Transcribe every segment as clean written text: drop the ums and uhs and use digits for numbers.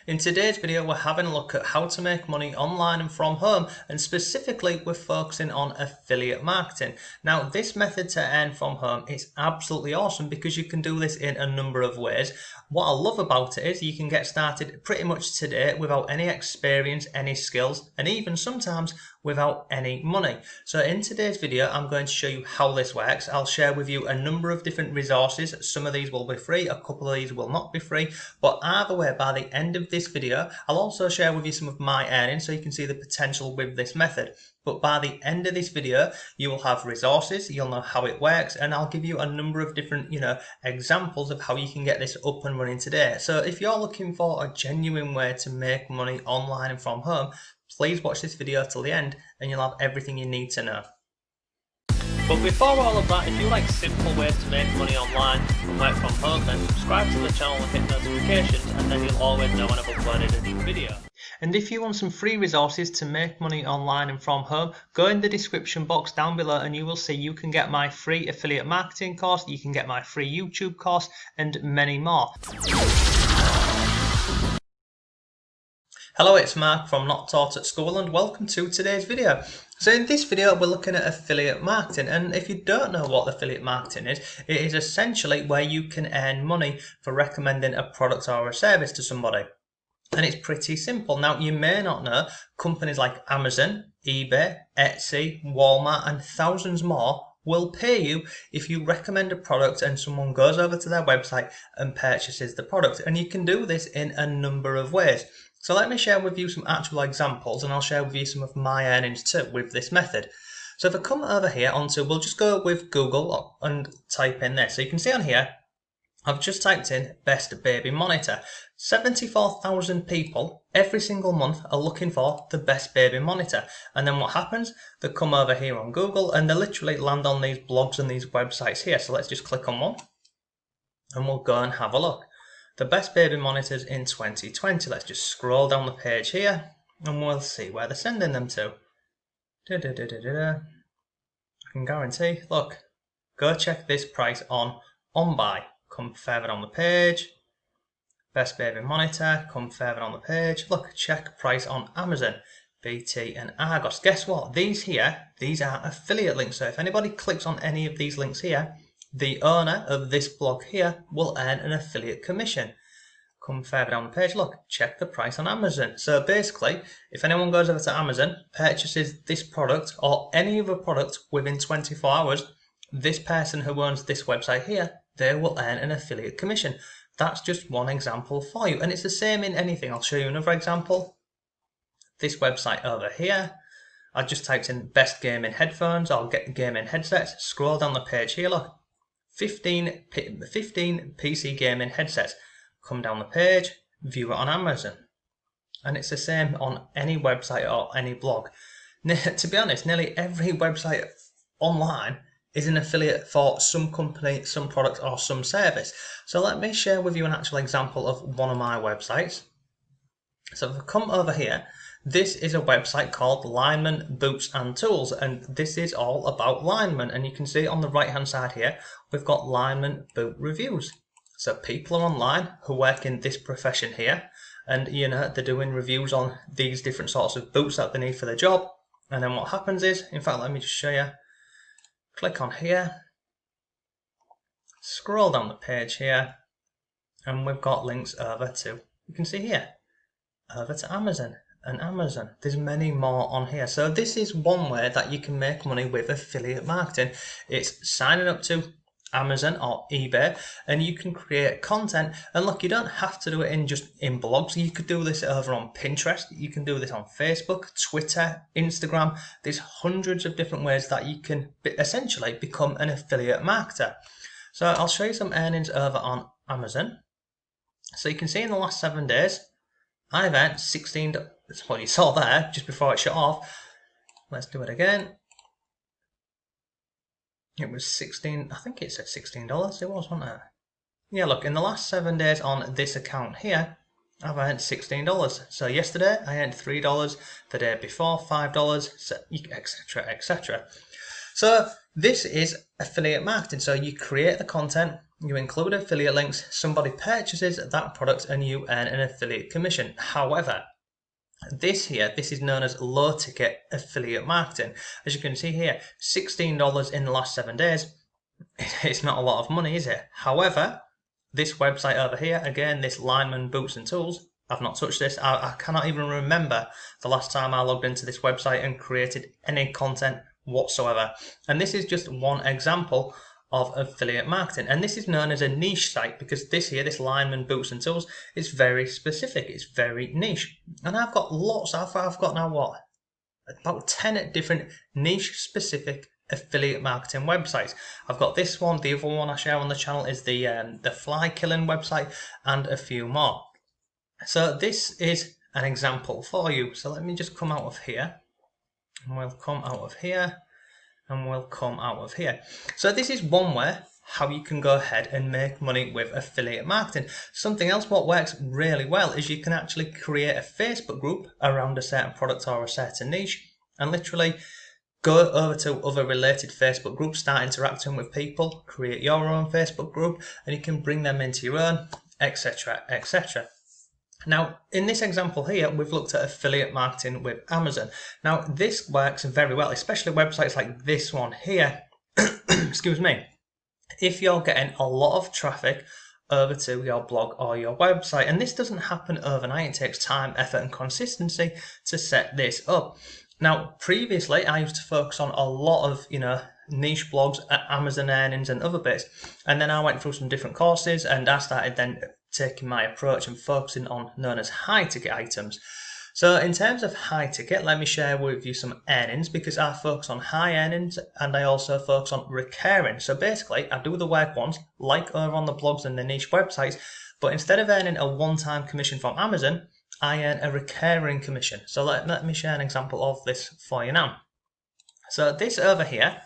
In today's video, we're having a look at how to make money online and from home, and specifically we're focusing on affiliate marketing. Now, this method to earn from home is absolutely awesome because you can do this in a number of ways. What I love about it is you can get started pretty much today without any experience, any skills, and even sometimes without any money. So in today's video, I'm going to show you how this works. I'll share with you a number of different resources. Some of these will be free, a couple of these will not be free, but either way, by the end of this video, I'll also share with you some of my earnings so you can see the potential with this method. But by the end of this video, you will have resources, you'll know how it works, and I'll give you a number of different, examples of how you can get this up and running today. So if you're looking for a genuine way to make money online and from home, please watch this video till the end and you'll have everything you need to know. But before all of that, if you like simple ways to make money online and work from home, then subscribe to the channel and hit notifications, and then you'll always know when I've uploaded a new video. And if you want some free resources to make money online and from home, go in the description box down below and you will see you can get my free affiliate marketing course, you can get my free YouTube course, and many more. Hello, it's Mark from Not Taught at School and welcome to today's video. So in this video we're looking at affiliate marketing, and if you don't know what affiliate marketing is, it is essentially where you can earn money for recommending a product or a service to somebody. And it's pretty simple. Now, you may not know, companies like Amazon, eBay, Etsy, Walmart and thousands more will pay you if you recommend a product and someone goes over to their website and purchases the product. And you can do this in a number of ways. So let me share with you some actual examples, and I'll share with you some of my earnings too with this method. So if I come over here we'll just go with Google and type in this. So you can see on here, I've just typed in best baby monitor. 74,000 people every single month are looking for the best baby monitor. And then what happens? They come over here on Google and they literally land on these blogs and these websites here. So let's just click on one and we'll go and have a look. The best baby monitors in 2020. Let's just scroll down the page here and we'll see where they're sending them to. I can guarantee, look, go check this price on OnBuy. Come further on the page. Best baby monitor, come further on the page. Look, check price on Amazon, BT and Argos. Guess what? These are affiliate links. So if anybody clicks on any of these links here, the owner of this blog here will earn an affiliate commission. Come further down the page, look, check the price on Amazon. So basically, if anyone goes over to Amazon, purchases this product or any other product within 24 hours, this person who owns this website here, they will earn an affiliate commission. That's just one example for you. And it's the same in anything. I'll show you another example. This website over here, I just typed in best gaming headphones or get gaming headsets. Scroll down the page here, look. 15 PC gaming headsets. Come down the page, view it on Amazon. And it's the same on any website or any blog. To be honest, nearly every website online is an affiliate for some company, some product or some service. So let me share with you an actual example of one of my websites. So if I come over here, this is a website called Lineman Boots and Tools, and this is all about linemen. And you can see on the right hand side here, we've got lineman boot reviews. So people are online who work in this profession here, and they're doing reviews on these different sorts of boots that they need for their job. And then what happens is, in fact, let me just show you. Click on here, scroll down the page here, and we've got links over to, you can see here, over to Amazon and Amazon. There's many more on here. So this is one way that you can make money with affiliate marketing. It's signing up to Amazon or eBay, and you can create content. And look, you don't have to do it in blogs. You could do this over on Pinterest. You can do this on Facebook, Twitter, Instagram. There's hundreds of different ways that you can essentially become an affiliate marketer. So I'll show you some earnings over on Amazon. So you can see in the last 7 days, I've earned $16. That's what you saw there just before it shut off. Let's do it again. It was 16, I think it said $16, it was, wasn't it? Yeah, look, in the last 7 days on this account here, I've earned $16. So yesterday I earned $3, the day before $5, etc, etc. So this is affiliate marketing. So you create the content, you include affiliate links, somebody purchases that product and you earn an affiliate commission. However, this is known as low ticket affiliate marketing. As you can see here, $16 in the last 7 days. It's not a lot of money, is it? However, this website over here, again, this Lineman Boots and Tools, I've not touched this. I cannot even remember the last time I logged into this website and created any content whatsoever. And this is just one example of affiliate marketing. And this is known as a niche site because this Lineman Boots and Tools, is very specific. It's very niche. And I've got lots. I've got now what? About 10 different niche specific affiliate marketing websites. I've got this one. The other one I share on the channel is the fly killing website, and a few more. So this is an example for you. So let me just come out of here, and we'll come out of here, and we'll come out of here. So this is one way how you can go ahead and make money with affiliate marketing. Something else what works really well is you can actually create a Facebook group around a certain product or a certain niche, and literally go over to other related Facebook groups, start interacting with people, create your own Facebook group, and you can bring them into your own, etc, etc. Now, in this example here, we've looked at affiliate marketing with Amazon. Now, this works very well, especially websites like this one here. Excuse me. If you're getting a lot of traffic over to your blog or your website, and this doesn't happen overnight, it takes time, effort, and consistency to set this up. Now, previously, I used to focus on a lot of, niche blogs, Amazon earnings, and other bits. And then I went through some different courses, and I started then taking my approach and focusing on known as high ticket items. So in terms of high ticket, let me share with you some earnings, because I focus on high earnings and I also focus on recurring. So basically, I do the work once, like over on the blogs and the niche websites, but instead of earning a one-time commission from Amazon, I earn a recurring commission. So let me share an example of this for you now. So this over here,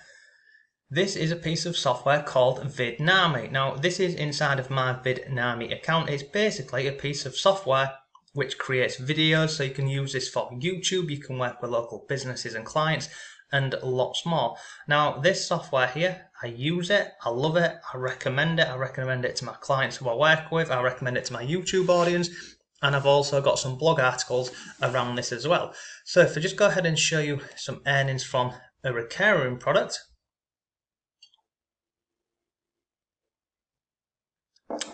this is a piece of software called Vidnami. Now, this is inside of my Vidnami account. It's basically a piece of software which creates videos, so you can use this for YouTube, you can work with local businesses and clients, and lots more. Now, this software here, I use it, I love it, I recommend it to my clients who I work with, I recommend it to my YouTube audience, and I've also got some blog articles around this as well. So if I just go ahead and show you some earnings from a recurring product.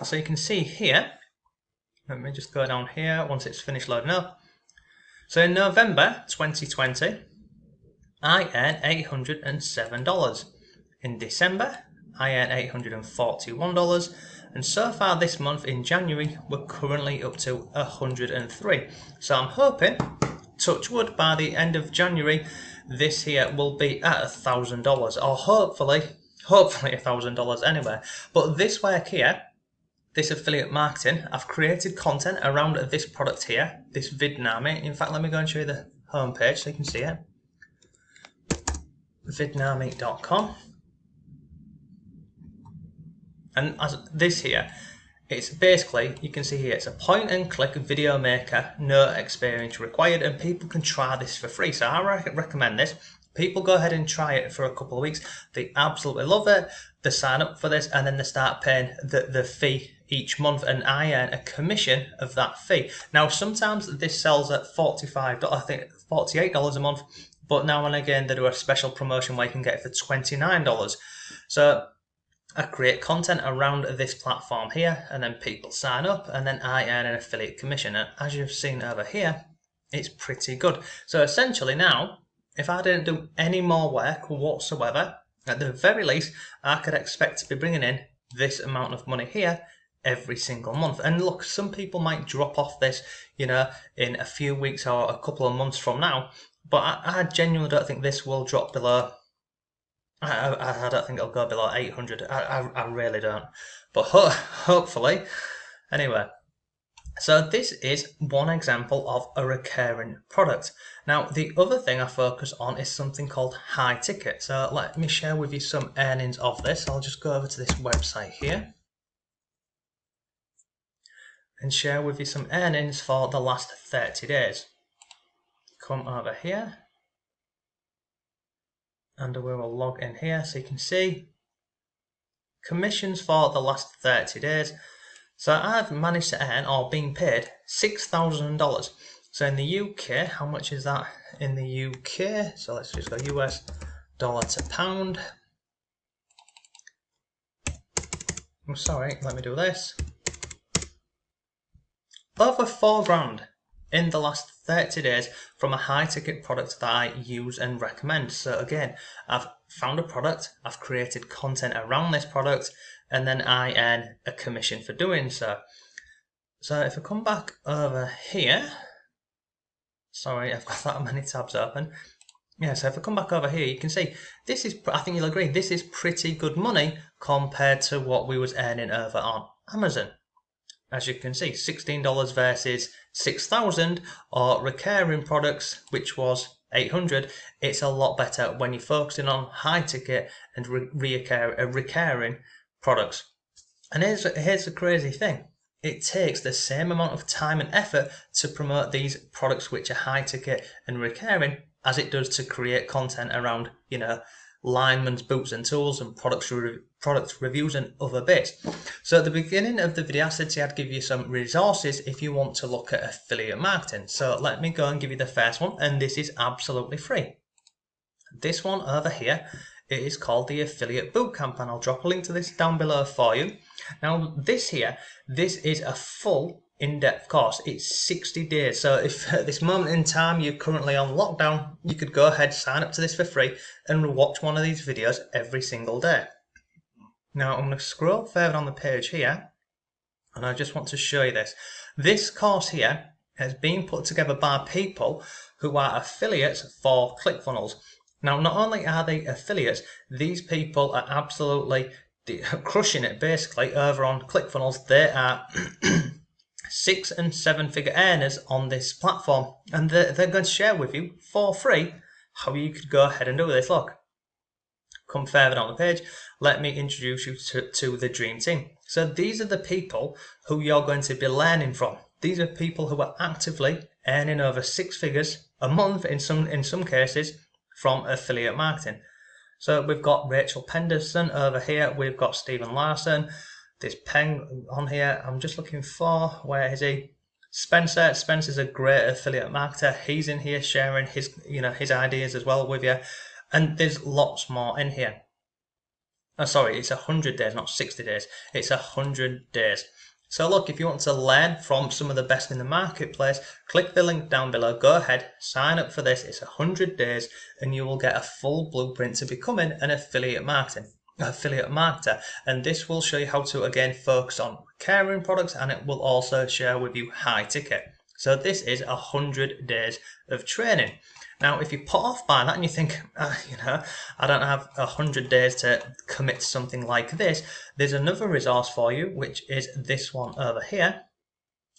So you can see here, let me just go down here once it's finished loading up. So in November 2020, I earned $807. In December, I earned $841. And so far this month in January, we're currently up to 103. So I'm hoping, touch wood, by the end of January, this here will be at $1,000, or hopefully $1,000 anyway. But this work here, this affiliate marketing, I've created content around this product here, this Vidnami. In fact, let me go and show you the homepage so you can see it. Vidnami.com. And as this here, it's basically, you can see here, it's a point and click video maker, no experience required, and people can try this for free. So I recommend this. People go ahead and try it for a couple of weeks. They absolutely love it. They sign up for this and then they start paying the fee each month, and I earn a commission of that fee. Now, sometimes this sells at $45, I think $48 a month, but now and again they do a special promotion where you can get it for $29. So I create content around this platform here, and then people sign up, and then I earn an affiliate commission. And as you've seen over here, it's pretty good. So essentially now, if I didn't do any more work whatsoever, at the very least, I could expect to be bringing in this amount of money here every single month. And look, some people might drop off this, in a few weeks or a couple of months from now, but I genuinely don't think this will drop below, I don't think it'll go below 800. I really don't. But hopefully, anyway. So this is one example of a recurring product. Now, the other thing I focus on is something called high ticket. So let me share with you some earnings of this. I'll just go over to this website here and share with you some earnings for the last 30 days. Come over here and we will log in here so you can see commissions for the last 30 days. So I've managed to earn, or been paid, $6,000. So in the UK, how much is that in the UK? So let's just go US dollar to pound. I'm sorry, let me do this. Over 4 grand in the last 30 days from a high ticket product that I use and recommend. So again, I've found a product, I've created content around this product, and then I earn a commission for doing so. So if I come back over here, sorry, I've got that many tabs open. Yeah, so if I come back over here, you can see this is, I think you'll agree, this is pretty good money compared to what we was earning over on Amazon. As you can see, $16 versus $6,000, or recurring products, which was $800. It's a lot better when you're focusing on high ticket and recurring products. And here's the crazy thing. It takes the same amount of time and effort to promote these products which are high ticket and recurring as it does to create content around, linemen's boots and tools and product reviews and other bits. So at the beginning of the video, I said to you I'd give you some resources if you want to look at affiliate marketing. So let me go and give you the first one, and this is absolutely free. This one over here, it is called the Affiliate Bootcamp, and I'll drop a link to this down below for you. Now this is a full in-depth course. It's 60 days. So if at this moment in time you're currently on lockdown, you could go ahead, sign up to this for free and watch one of these videos every single day. Now I'm going to scroll further on the page here, and I just want to show you this. This course here has been put together by people who are affiliates for ClickFunnels. Now not only are they affiliates, these people are absolutely crushing it basically over on ClickFunnels. They are 6- and 7-figure earners on this platform, and they're going to share with you for free how you could go ahead and do this. Look, come further down the page, let me introduce you to the dream team. So these are the people who you're going to be learning from. These are people who are actively earning over 6 figures a month in some cases from affiliate marketing. So we've got Rachel Penderson over here, we've got Stephen Larson, this Peng on here. I'm just looking for, where is he? Spencer. Spencer's a great affiliate marketer. He's in here sharing his ideas as well with you. And there's lots more in here. Oh, sorry, it's 100 days, not 60 days. It's 100 days. So look, if you want to learn from some of the best in the marketplace, click the link down below, go ahead, sign up for this. It's 100 days and you will get a full blueprint to becoming an affiliate marketer. And this will show you how to again focus on recurring products, and it will also share with you high ticket. So this is 100 days of training. Now if you're put off by that and you think, I don't have 100 days to commit to something like this, there's another resource for you, which is this one over here.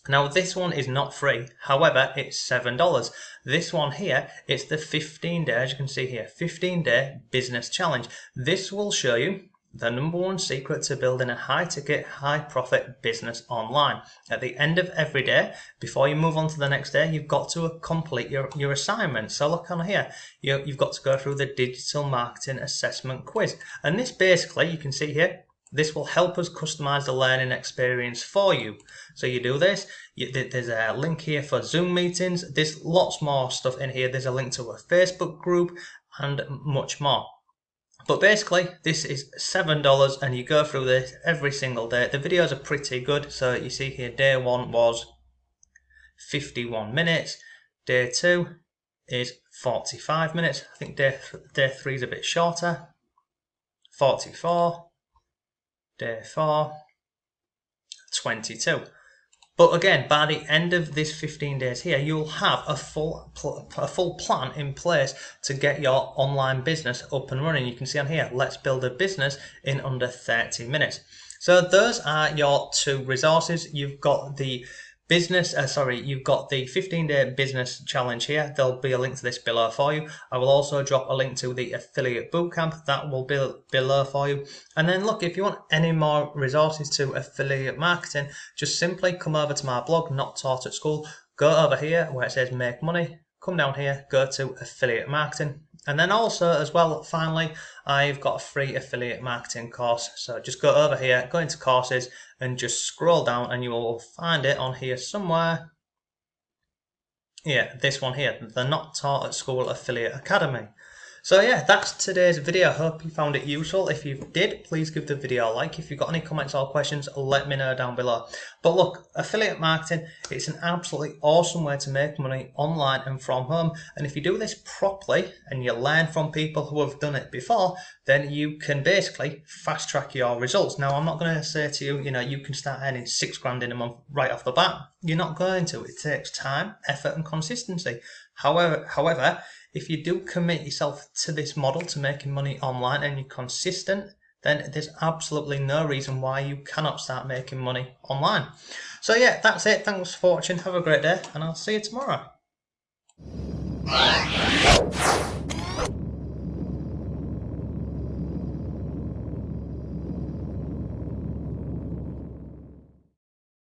Now this one is not free, however it's $7. This one here, it's the 15-day, as you can see here, 15-day business challenge. This will show you the #1 secret to building a high-ticket, high-profit business online. At the end of every day, before you move on to the next day, you've got to complete your assignment. So look on here, you've got to go through the digital marketing assessment quiz. And this basically, you can see here, this will help us customize the learning experience for you. So you do this, there's a link here for Zoom meetings, there's lots more stuff in here, there's a link to a Facebook group and much more. But basically, this is $7 and you go through this every single day. The videos are pretty good. So you see here, day 1 was 51 minutes. Day 2 is 45 minutes. I think day 3 is a bit shorter. 44. Day 4, 22. But again, by the end of this 15 days here, you'll have a full plan in place to get your online business up and running. You can see on here, let's build a business in under 30 minutes. So those are your 2 resources. You've got the you've got the 15-day business challenge here. There'll be a link to this below for you. I will also drop a link to the affiliate bootcamp. That will be below for you. And then look, if you want any more resources to affiliate marketing, just simply come over to my blog, Not Taught at School. Go over here where it says make money. come down here, go to affiliate marketing. And then also as well, finally, I've got a free affiliate marketing course. So just go over here, go into courses and just scroll down and you will find it on here somewhere. Yeah, this one here, the Not Taught at School Affiliate Academy. So yeah, that's today's video. I hope you found it useful. If you did, please give the video a like. If you've got any comments or questions, let me know down below. But look, affiliate marketing, it's an absolutely awesome way to make money online and from home. And if you do this properly and you learn from people who have done it before, then you can basically fast track your results. Now, I'm not going to say to you, you can start earning £6 in a month right off the bat. You're not going to. It takes time, effort and consistency. However, if you do commit yourself to this model, to making money online, and you're consistent, then there's absolutely no reason why you cannot start making money online. So yeah, that's it. Thanks for watching. Have a great day, and I'll see you tomorrow.